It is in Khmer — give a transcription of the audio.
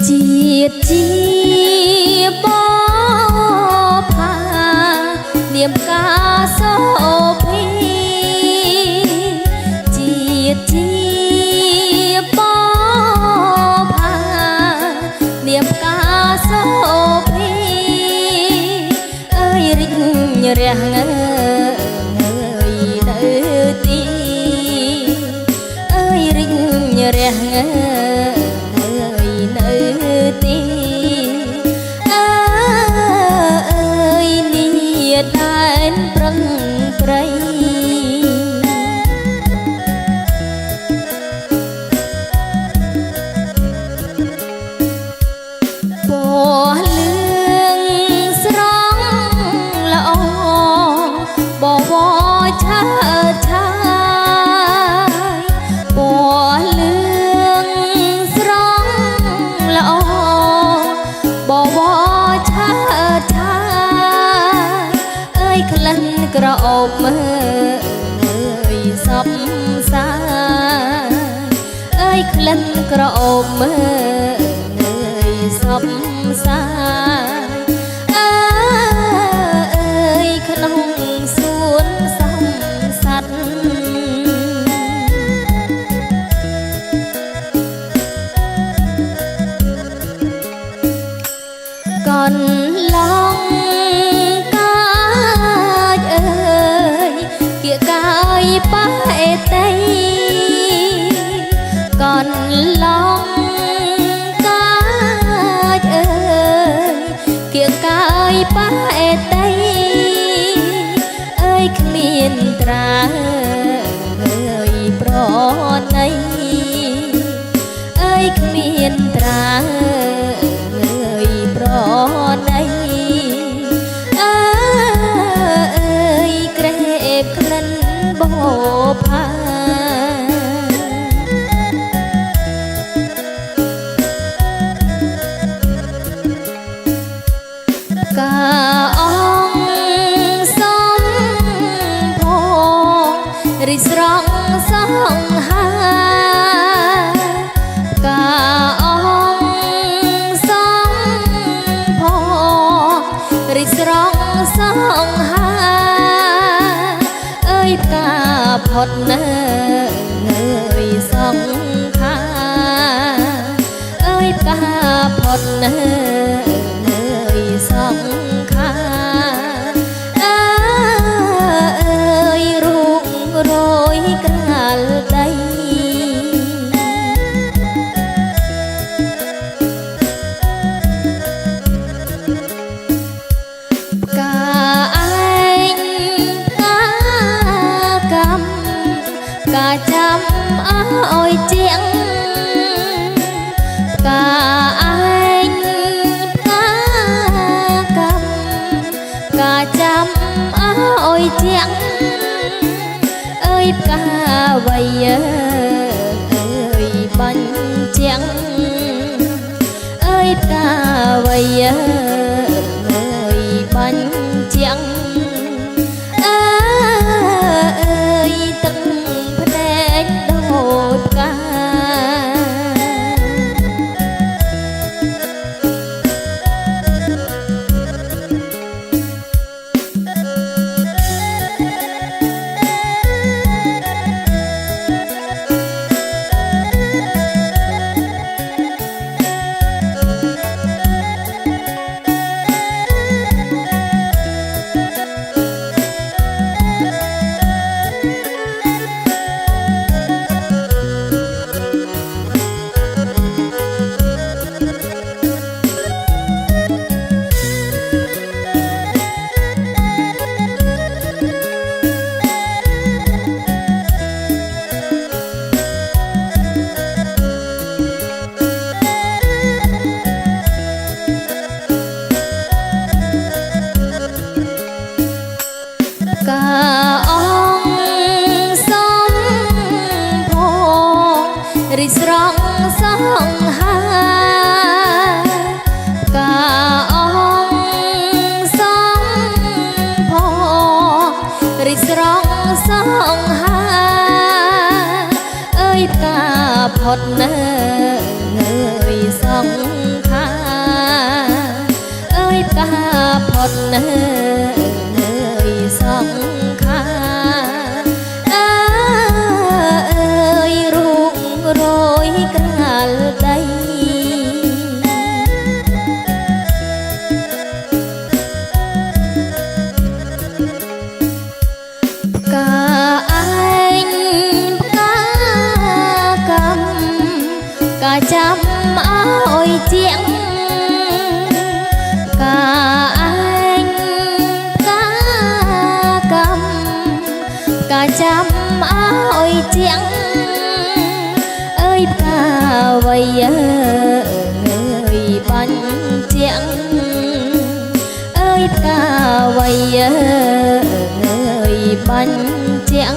ជាតិជាបផានាមកាសោភីជាតិជាបផានាមកាសោភីអើយរិញរះងើយនៅទីអើយរិញរះងើនៅទីអើយនេះដែនប្រឹងប្រៃពណ៌លឿងស្រង់ល្អបវរឆើតឆាយពណ៌លឿងស្រង់ល្អបវរឆើតឆាយអើយក្លិនក្រអូបមើលអើយសពសាអើយក្លិនក្រអូបមើលអើយសពសាអើយក្នុងសួនសំសត្វកន្លងកាចអើយគៀកកាយប៉ែតីកន្លងកាចអើយគៀកកាយប៉ែតីអើយគ្មានត្រាអើយប្រណីអើយគ្មានត្រាប្រណីអើយក្រេបក្លិនបផាកាអងសំផងរិះស្រង់សង្ហាកាអងសំផងរិះស្រង់សង្ហាអើយផ្កាផុតនៅអើយសង្ខាអើយផ្កាផុតនៅអើយសង្ខាអើយរូបរយក្រាលដីកាចាំអើយជាងកាឯងកាកម្មកាចាំអើយជាងអើយផ្កាវៃអើយបាញ់ជាងអើយផ្កាវៃអើយបាញ់ជាងអើយទឹកដូចផ្ការិះស្រង់សង្ហាកាអងសំផងរិះស្រង់សង្ហា ơi cả phật người song kha ơi cả phật người song kha ơi rụng rồi cả đây cả anh cả cầm cả trăm áo chiếng cả anh cả cầm cả trăm áo chiếng ơi cả vậy người bánh chiếng ơi cả vậy người bánh chiếng